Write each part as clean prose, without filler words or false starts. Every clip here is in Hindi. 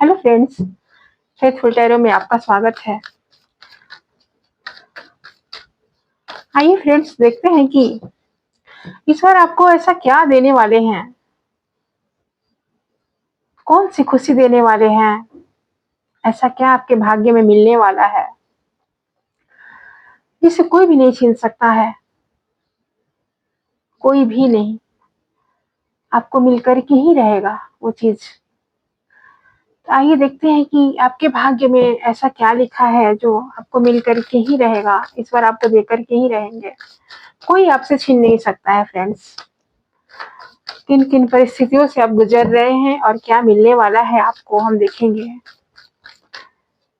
हेलो फ्रेंड्स, फेथफुल टैरो में आपका स्वागत है। आइए फ्रेंड्स, देखते हैं कि ईश्वर आपको ऐसा क्या देने वाले हैं, कौन सी खुशी देने वाले हैं, ऐसा क्या आपके भाग्य में मिलने वाला है जिसे कोई भी नहीं छीन सकता है, कोई भी नहीं। आपको मिलकर के ही रहेगा वो चीज। तो आइए देखते हैं कि आपके भाग्य में ऐसा क्या लिखा है जो आपको मिलकर के ही रहेगा, ईश्वर आपको देकर के ही रहेंगे। कोई आपसे छीन नहीं सकता है फ्रेंड्स। किन किन परिस्थितियों से आप गुजर रहे हैं और क्या मिलने वाला है आपको, हम देखेंगे।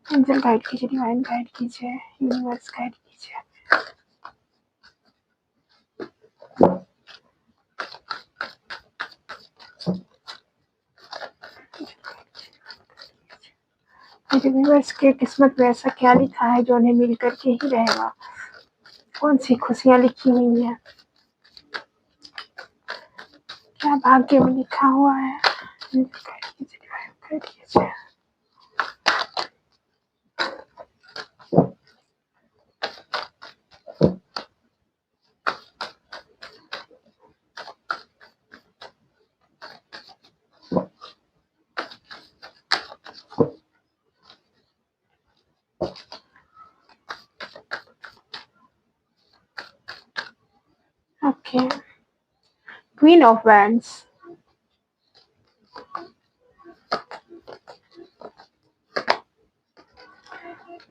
एंजल गाइड कीजिए, डिवाइन गाइड कीजिए, यूनिवर्स गाइड कीजिए। यूनिवर्स के किस्मत में ऐसा क्या लिखा है जो उन्हें मिल करके ही रहेगा, कौन सी खुशियां लिखी हुई है, क्या भाग्य में लिखा हुआ है। एंजल गाइड कीजिए, डिवाइन गाइड कीजिए। Okay, queen of wands,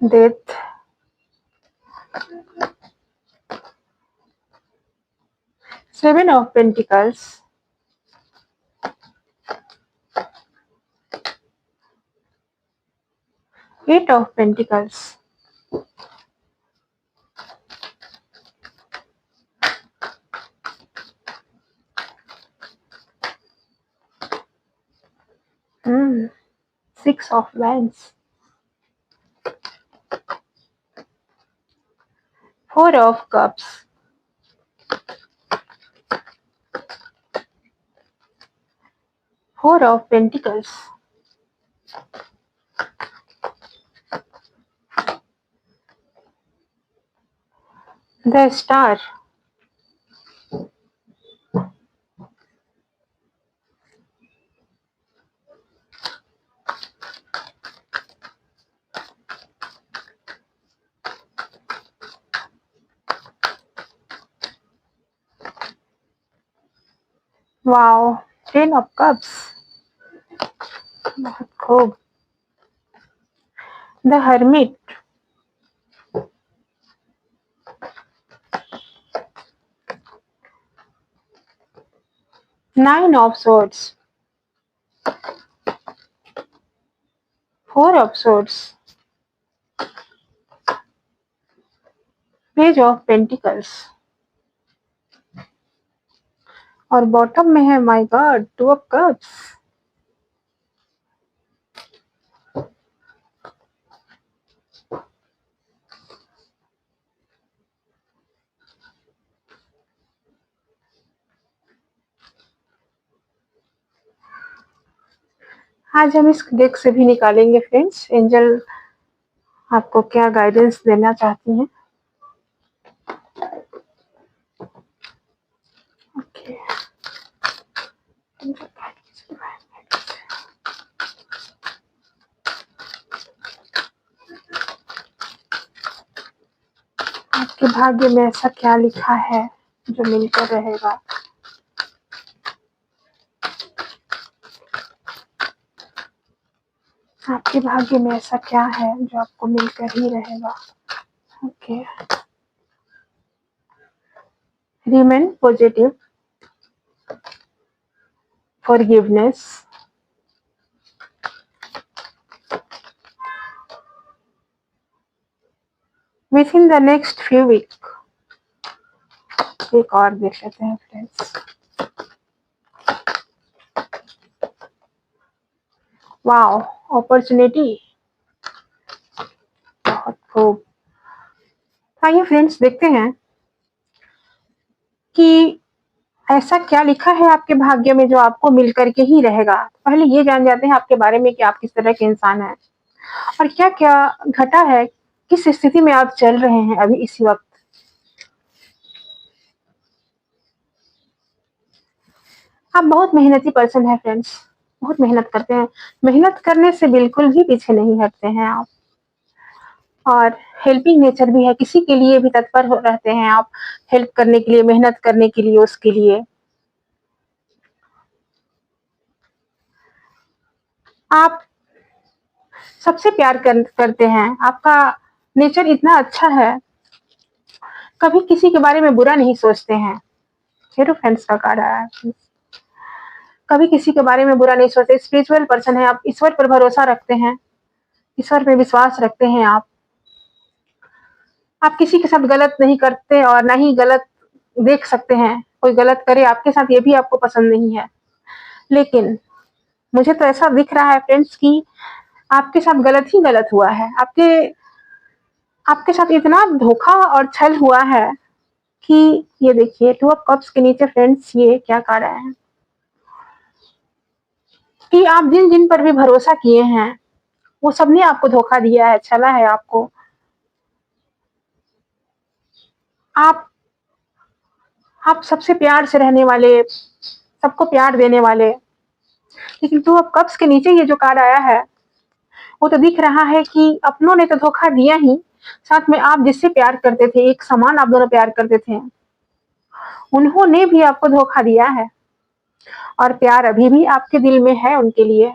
death, seven of pentacles, eight of pentacles, six of wands, four of cups, four of pentacles, the star, wow, ten of cups, बहुत खूब। The hermit, nine of swords, four of swords, page of pentacles, और बॉटम में है my god, two of cups. आज हम इस डेक से भी निकालेंगे फ्रेंड्स, एंजल आपको क्या गाइडेंस देना चाहती हैं। ओके, आपके भाग्य में ऐसा क्या लिखा है जो मिलकर रहेगा। आपके भाग्य में ऐसा क्या है जो आपको मिलकर ही रहेगा। Okay, remain positive, forgiveness, within the next few week. एक और देख लेते हैं फ्रेंड्स। वाओ, अपॉर्चुनिटी, बहुत खूब। आइए फ्रेंड्स, देखते हैं कि ऐसा क्या लिखा है आपके भाग्य में जो आपको मिल कर के ही रहेगा? पहले ये जान जाते हैं आपके बारे में कि आप किस तरह के इंसान हैं और क्या-क्या घटा है, किस स्थिति में आप चल रहे हैं अभी इसी वक़्त। आप बहुत मेहनती पर्सन हैं फ्रेंड्स, बहुत मेहनत करते हैं। मेहनत करने से बिल्कुल भी पीछे नहीं हटते हैं आप और हेल्पिंग नेचर भी है, किसी के लिए भी तत्पर हो रहते हैं आप, हेल्प करने के लिए, मेहनत करने के लिए, उसके लिए। आप सबसे प्यार करते हैं, आपका नेचर इतना अच्छा है, कभी किसी के बारे में बुरा नहीं सोचते हैं। हीरो फ्रेंड्स का कार्ड आया है। कभी किसी के बारे में बुरा नहीं सोचते, स्पिरिचुअल पर्सन है आप, ईश्वर पर भरोसा रखते हैं, ईश्वर पे विश्वास रखते हैं आप। आप किसी के साथ गलत नहीं करते और ना ही गलत देख सकते हैं, कोई गलत करे आपके साथ ये भी आपको पसंद नहीं है। लेकिन मुझे तो ऐसा दिख रहा है फ्रेंड्स कि आपके साथ गलत ही गलत हुआ है। आपके आपके साथ इतना धोखा और छल हुआ है कि ये देखिए 2 ऑफ कप्स के नीचे फ्रेंड्स ये क्या कार्ड आया है कि आप जिन-जिन पर भी भरोसा किए हैं, वो सबने आपको धोखा दिया है, छला है आपको। आप आप सबसे प्यार से रहने वाले, सबको प्यार देने वाले, लेकिन 2 ऑफ कप्स के नीचे ये जो कार्ड आया है, वो तो दिख रहा है कि अपनों ने तो धोखा दिया ही, साथ में आप जिससे प्यार करते थे, एक समान आप दोनों प्यार करते थे, उन्होंने भी आपको धोखा दिया है और प्यार अभी भी आपके दिल में है उनके लिए।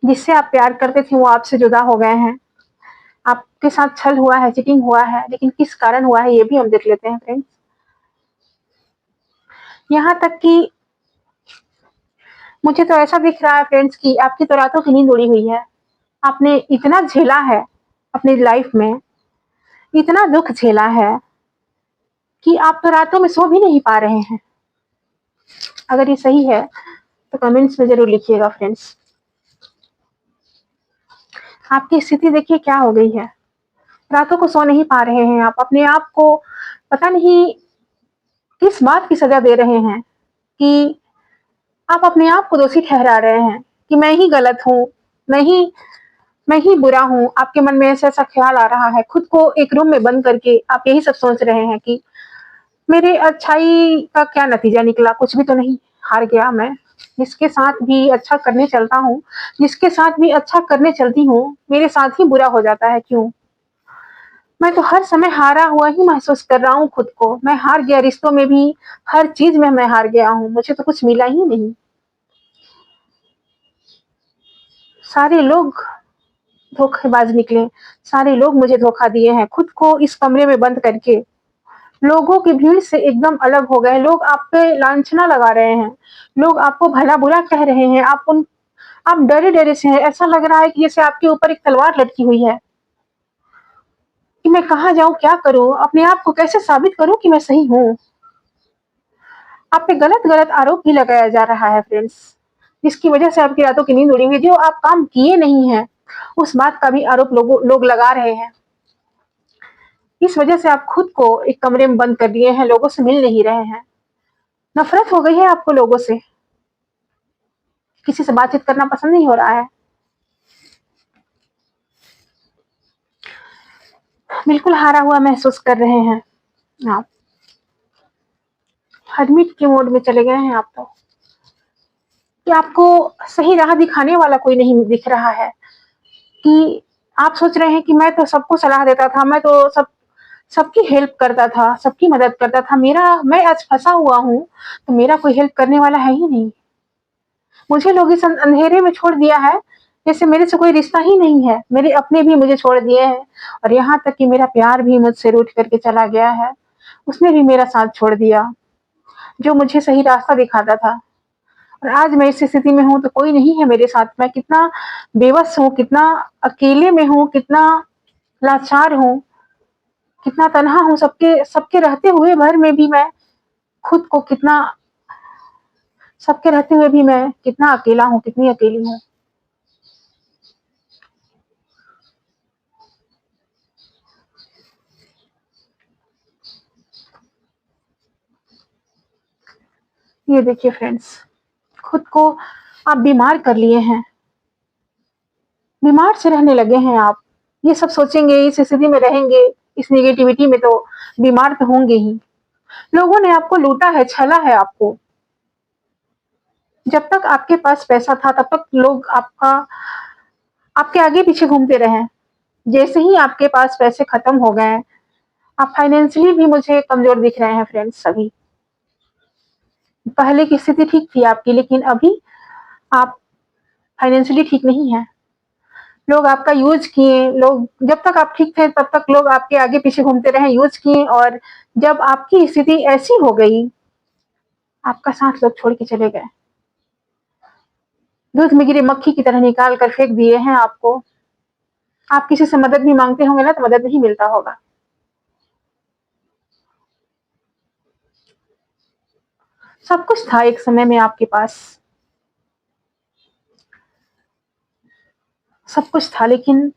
जिससे आप प्यार करते थे वो आपसे जुदा हो गए हैं। आपके साथ छल हुआ है, चीटिंग हुआ है, लेकिन किस कारण हुआ है ये भी हम देख लेते हैं फ्रेंड्स। यहाँ तक कि मुझे तो ऐसा दिख रहा है फ्रेंड्स कि आपकी तो रातों की नींद उड़ी हुई है। आपने इतना झेला है अपनी लाइफ में, इतना दुःख झेला है कि आप तो रातों में सो भी नहीं पा रहे हैं। अगर ये सही है तो कमेंट्स में ज़रूर लिखिएगा फ्रेंड्स। आपकी स्थिति देखिए क्या हो गई है। रातों को सो नहीं पा रहे हैं आप, अपने आप को पता नहीं किस बात की सज़ा दे रहे हैं कि आप अपने आप को दोषी ठहरा रहे हैं कि मैं ही गलत हूँ, मैं ही बुरा हूँ। आपके मन में ऐसा-ऐसा ख़्याल आ रहा है, खुद को एक रूम में बंद करके आप यही सब सोच रहे हैं कि मेरे अच्छाई का क्या नतीजा निकला, कुछ भी तो नहीं, हार गया मैं। जिसके साथ भी अच्छा करने चलता हूँ, जिसके साथ भी अच्छा करने चलती हूँ, मेरे साथ ही बुरा हो जाता है, क्यों? मैं तो हर समय हारा हुआ ही महसूस कर रहा हूँ खुद को। मैं हार गया रिश्तों में भी, हर चीज़ में मैं हार गया हूँ, मुझे तो कुछ मिला ही नहीं। सारे लोग धोखेबाज निकले, सारे लोग मुझे धोखा दिए हैं, खुद को इस कमरे में बंद करके लोगों की भीड़ से एकदम अलग हो गए। लोग आप पे लांछना लगा रहे हैं, लोग आपको भला-बुरा कह रहे हैं, आप डरे-डरे से हैं। ऐसा लग रहा है कि जैसे आपके ऊपर एक तलवार लटकी हुई है कि मैं कहाँ जाऊँ, क्या करूँ? अपने आप को कैसे साबित करूँ कि मैं सही हूँ? आप पे गलत-गलत आरोप भी लगाया जा रहा है फ्रेंड्स, जिसकी वजह से आपकी रातों की नींद उड़ी हुई है। जो आप काम किए नहीं हैं, उस बात का भी आरोप लोग लगा रहे हैं। इस वजह से आप खुद को एक कमरे में बंद कर दिए हैं, लोगों से मिल नहीं रहे हैं। नफ़रत हो गई है आपको लोगों से, किसी से बातचीत करना पसंद नहीं हो रहा है। बिल्कुल हारा हुआ महसूस कर रहे हैं आप। हरमिट के मोड में चले गए हैं आप तो, कि आपको सही राह दिखाने वाला कोई नहीं दिख रहा है, कि आप सोच रहे हैं कि मैं तो सबको सलाह देता था, मैं तो सबकी हेल्प करता था, सबकी मदद करता था, मैं आज फँसा हुआ हूँ, तो मेरा कोई हेल्प करने वाला है ही नहीं। मुझे लोग इस अंधेरे में छोड़ दिया है, जैसे मेरे से कोई रिश्ता ही नहीं है। मेरे अपने भी मुझे छोड़ दिए हैं और यहाँ तक कि मेरा प्यार भी मुझसे रूठ करके चला गया है। उसने भी मेरा साथ छोड़ दिया, जो मुझे सही रास्ता दिखाता था। और आज मैं इस स्थिति में हूँ तो कोई नहीं है मेरे साथ। मैं कितना बेबस हूँ, कितना अकेले में हूँ, कितना लाचार हूँ, कितना तन्हा हूँ, सबके सबके रहते हुए भर में भी मैं खुद को कितना सबके रहते हुए भी मैं कितना अकेला हूँ, कितनी अकेली हूँ। ये देखिए फ्रेंड्स, खुद को आप बीमार कर लिए हैं, बीमार से रहने लगे हैं आप। ये सब सोचेंगे, इस स्थिति में रहेंगे, इस नेगेटिविटी में तो बीमार तो होंगे ही। लोगों ने आपको लूटा है, छला है आपको। जब तक आपके पास पैसा था तब तक लोग आपके आगे पीछे घूमते रहे। जैसे ही आपके पास पैसे खत्म हो गए, आप फाइनेंशियली भी मुझे कमजोर दिख रहे हैं फ्रेंड्स सभी। पहले की स्थिति ठीक थी आपकी, लेकिन अभी आप फाइनेंशियली ठीक नहीं है। लोग आपका यूज किए, लोग जब तक आप ठीक थे तब तक लोग आपके आगे पीछे घूमते रहे, यूज किए, और जब आपकी स्थिति ऐसी हो गई, आपका साथ लोग छोड़ के चले गए। दूध में गिरी मक्खी की तरह निकाल कर फेंक दिए हैं आपको। आप किसी से मदद भी मांगते होंगे ना, तो मदद नहीं मिलता होगा। सब कुछ था एक समय में आपके पास, सब कुछ था, लेकिन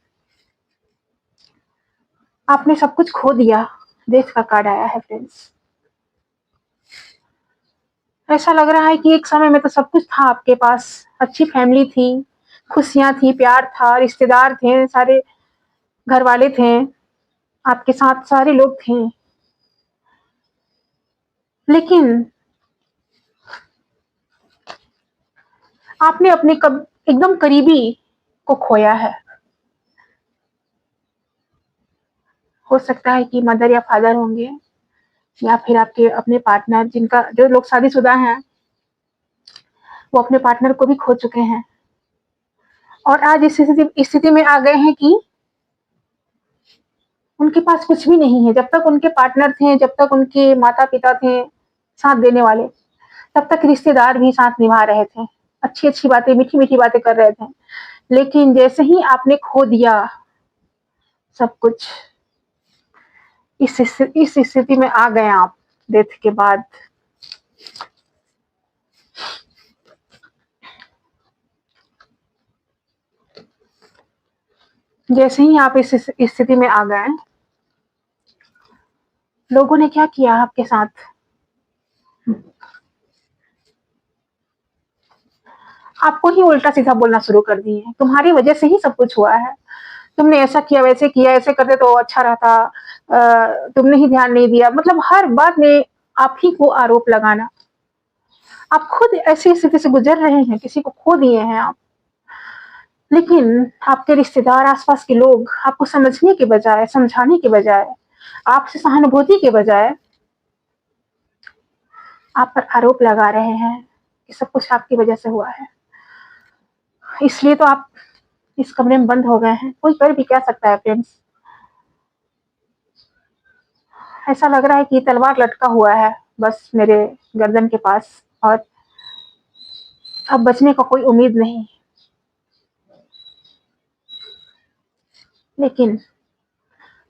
आपने सब कुछ खो दिया। देश का कार्ड आया है फ्रेंड्स। ऐसा लग रहा है कि एक समय में तो सब कुछ था आपके पास, अच्छी फैमिली थी, खुशियां थी, प्यार था, रिश्तेदार थे, सारे घर वाले थे, आपके साथ सारे लोग थे, लेकिन आपने अपने एकदम करीबी को खोया है। हो सकता है कि मदर या फादर होंगे, या फिर आपके अपने पार्टनर, जिनका जो लोग शादीशुदा हैं वो अपने पार्टनर को भी खो चुके हैं, और आज इस स्थिति में आ गए हैं कि उनके पास कुछ भी नहीं है। जब तक उनके पार्टनर थे, जब तक उनके माता पिता थे साथ देने वाले, तब तक रिश्तेदार भी साथ निभा रहे थे, अच्छी अच्छी बातें, मीठी मीठी बातें कर रहे थे। लेकिन जैसे ही आपने खो दिया सब कुछ, इस स्थिति में आ गए आप डेथ के बाद। जैसे ही आप इस स्थिति में आ गए, लोगों ने क्या किया आपके साथ? आपको ही उल्टा सीधा बोलना शुरू कर दिए, तुम्हारी वजह से ही सब कुछ हुआ है, तुमने ऐसा किया, वैसे किया, ऐसे करते तो अच्छा रहता, तुमने ही ध्यान नहीं दिया। मतलब हर बात में आप ही को आरोप लगाना। आप खुद ऐसी स्थिति से गुजर रहे हैं, किसी को खो दिए हैं आप, लेकिन आपके रिश्तेदार, आसपास के लोग आपको समझने के बजाय, समझाने के बजाय, आपसे सहानुभूति के बजाय आप पर आरोप लगा रहे हैं कि सब कुछ आपकी वजह से हुआ है। इसलिए तो आप इस कमरे में बंद हो गए हैं। कोई कर भी क्या सकता है फ्रेंड्स? ऐसा लग रहा है कि तलवार लटका हुआ है बस मेरे गर्दन के पास, और अब बचने का कोई उम्मीद नहीं। लेकिन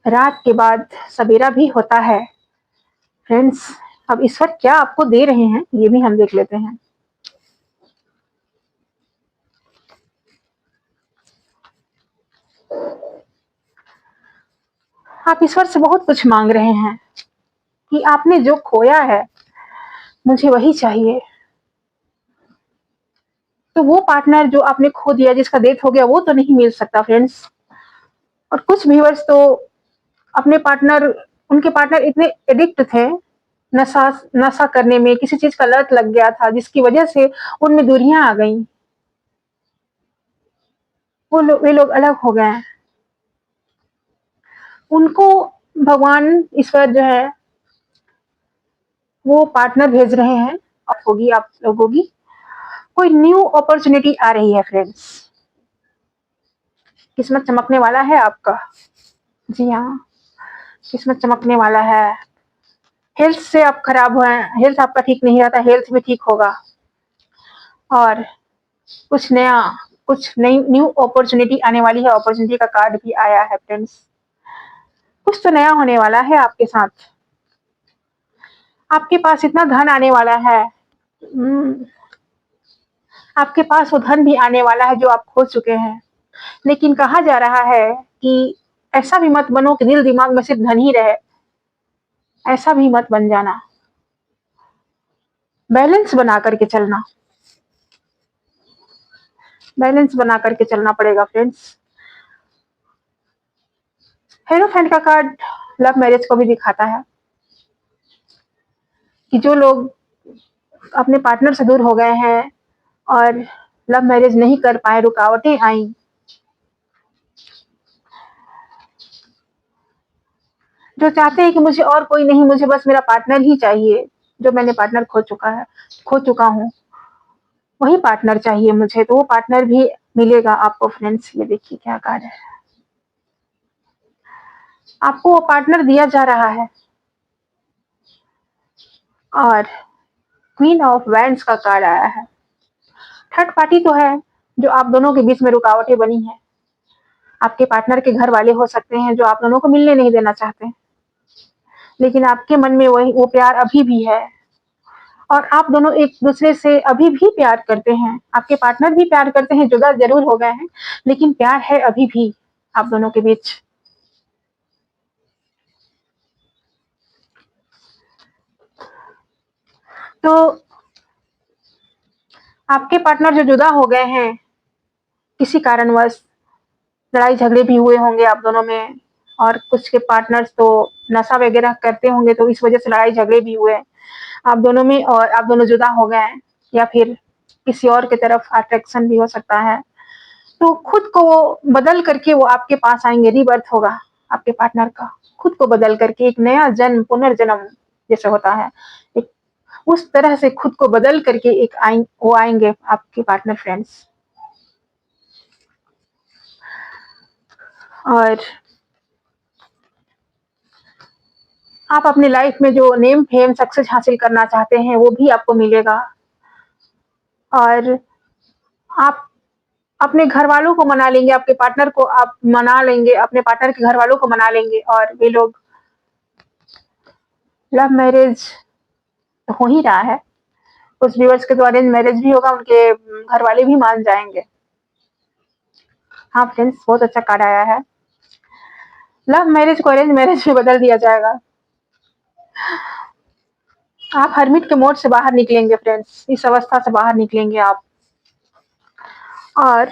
रात के बाद सवेरा भी होता है फ्रेंड्स। अब ईश्वर क्या आपको दे रहे हैं, ये भी हम देख लेते हैं। आप ईश्वर से बहुत कुछ मांग रहे हैं कि आपने जो खोया है मुझे वही चाहिए। तो वो पार्टनर जो आपने खो दिया, जिसका डेथ हो गया, वो तो नहीं मिल सकता फ्रेंड्स। और कुछ व्यूअर्स तो अपने पार्टनर, उनके पार्टनर इतने एडिक्ट थे, नशा नशा करने में, किसी चीज का लत लग गया था जिसकी वजह से उनमें दूरियां आ गई, वे लोग अलग हो गए। उनको भगवान, ईश्वर जो है वो पार्टनर भेज रहे हैं। होगी आप लोगों की कोई न्यू अपॉर्चुनिटी आ रही है फ्रेंड्स। किस्मत चमकने वाला है आपका। जी हाँ, किस्मत चमकने वाला है। हेल्थ से आप खराब हुए, हेल्थ आपका ठीक नहीं रहता, हेल्थ भी ठीक होगा, और कुछ नया, कुछ नई न्यू अपॉर्चुनिटी आने वाली है। अपॉर्चुनिटी का कार्ड भी आया है फ्रेंड्स। कुछ तो नया होने वाला है आपके साथ। आपके पास इतना धन आने वाला है, आपके पास वो धन भी आने वाला है जो आप खो चुके हैं। लेकिन कहा जा रहा है कि ऐसा भी मत बनो कि दिल दिमाग में सिर्फ धन ही रहे, ऐसा भी मत बन जाना। बैलेंस बना करके चलना, बैलेंस बना करके चलना पड़ेगा फ्रेंड्स। हेरोफेंट का कार्ड लव मैरिज को भी दिखाता है कि जो लोग अपने पार्टनर से दूर हो गए हैं और लव मैरिज नहीं कर पाए, रुकावटें आई, जो चाहते हैं कि मुझे और कोई नहीं, मुझे बस मेरा पार्टनर ही चाहिए, जो मैंने पार्टनर खो चुका हूँ, वही पार्टनर चाहिए मुझे, तो वो पार्टनर भी मिलेगा आपको फ्रेंड्स। ये देखिए क्या कार्ड है, आपको वो पार्टनर दिया जा रहा है। और क्वीन ऑफ वैंड्स का कार्ड आया है। थर्ड पार्टी तो है जो आप दोनों के बीच में रुकावटें बनी है, आपके पार्टनर के घर वाले हो सकते हैं जो आप दोनों को मिलने नहीं देना चाहते, लेकिन आपके मन में वही वो प्यार अभी भी है और आप दोनों एक दूसरे से अभी भी प्यार करते हैं, आपके पार्टनर भी प्यार करते हैं, जुदा जरूर हो गए हैं लेकिन प्यार है अभी भी आप दोनों के बीच। तो आपके पार्टनर जो जुदा हो गए हैं किसी कारणवश, लड़ाई झगड़े भी हुए होंगे आप दोनों में, और कुछ के पार्टनर्स तो नशा वगैरह करते होंगे तो इस वजह से लड़ाई झगड़े भी हुए आप दोनों में और आप दोनों जुदा हो गए हैं, या फिर किसी और की तरफ अट्रैक्शन भी हो सकता है। तो खुद को वो बदल करके वो आपके पास आएंगे, रीबर्थ होगा आपके पार्टनर का, खुद को बदल करके एक नया जन्म, पुनर्जन्म जैसे होता है, एक उस तरह से खुद को बदल करके वो आएंगे आपके पार्टनर फ्रेंड्स। और आप अपनी लाइफ में जो नेम फेम सक्सेस हासिल करना चाहते हैं वो भी आपको मिलेगा, और आप अपने घर वालों को मना लेंगे, आपके पार्टनर को आप मना लेंगे, अपने पार्टनर के घर वालों को मना लेंगे और वे लोग, लव मैरिज हो ही रहा है, कुछ व्यूअर्स के तो अरेंज मैरिज भी होगा, उनके घर वाले भी मान जाएंगे। हाँ फ्रेंड्स, बहुत अच्छा कार्ड आया है, लव मैरिज को अरेंज मैरिज में बदल दिया जाएगा। आप हरमिट के मोड से बाहर निकलेंगे फ्रेंड्स, इस अवस्था से बाहर निकलेंगे आप। और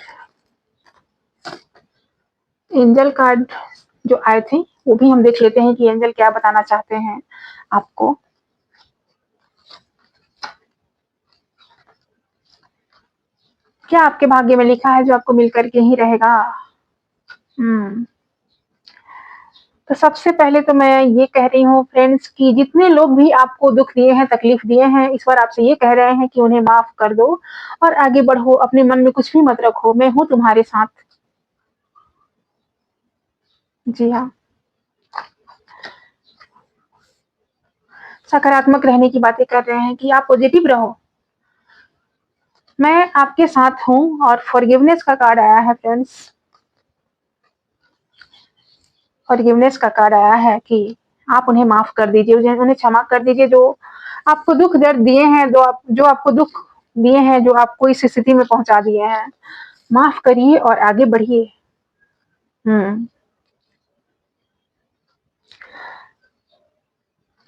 एंजल कार्ड जो आए थे वो भी हम देख लेते हैं कि एंजल क्या बताना चाहते हैं आपको। क्या आपके भाग्य में लिखा है जो आपको मिलकर के ही रहेगा? तो सबसे पहले तो मैं ये कह रही हूँ फ्रेंड्स कि जितने लोग भी आपको दुख दिए हैं, तकलीफ दिए हैं, इस बार आपसे ये कह रहे हैं कि उन्हें माफ कर दो और आगे बढ़ो, अपने मन में कुछ भी मत रखो, मैं हूँ तुम्हारे साथ। जी हाँ, सकारात्मक रहने की बातें कर रहे हैं कि आप पॉजिटिव रहो, मैं आपके साथ हूँ। और फॉरगिवनेस का कार्ड आया है फ्रेंड्स, फॉरगिवनेस का कार्ड आया है कि आप उन्हें माफ कर दीजिए, उन्हें क्षमा कर दीजिए, जो आपको दुख दर्द दिए हैं, जो आपको दुख दिए हैं, जो आपको इस स्थिति में पहुंचा दिए हैं, माफ करिए और आगे बढ़िए।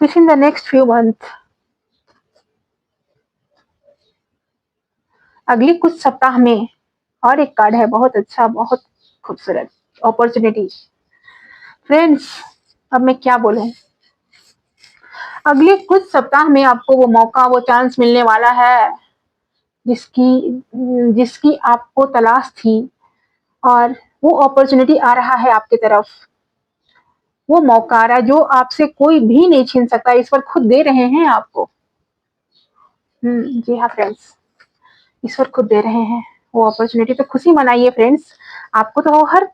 With in the next few month, अगले कुछ सप्ताह में, और एक कार्ड है बहुत अच्छा, बहुत खूबसूरत, अपॉर्चुनिटी। फ्रेंड्स, अब मैं क्या बोलूं, अगले कुछ सप्ताह में आपको वो मौका, वो चांस मिलने वाला है जिसकी जिसकी आपको तलाश थी, और वो अपॉर्चुनिटी आ रहा है आपकी तरफ, वो मौका आ रहा है जो आपसे कोई भी नहीं छीन सकता, इस पर खुद दे रहे हैं आपको। जी हाँ फ्रेंड्स, ईश्वर खुद दे रहे हैं वो अपॉर्चुनिटी, तो खुशी मनाइए फ्रेंड्स, आपको तो हर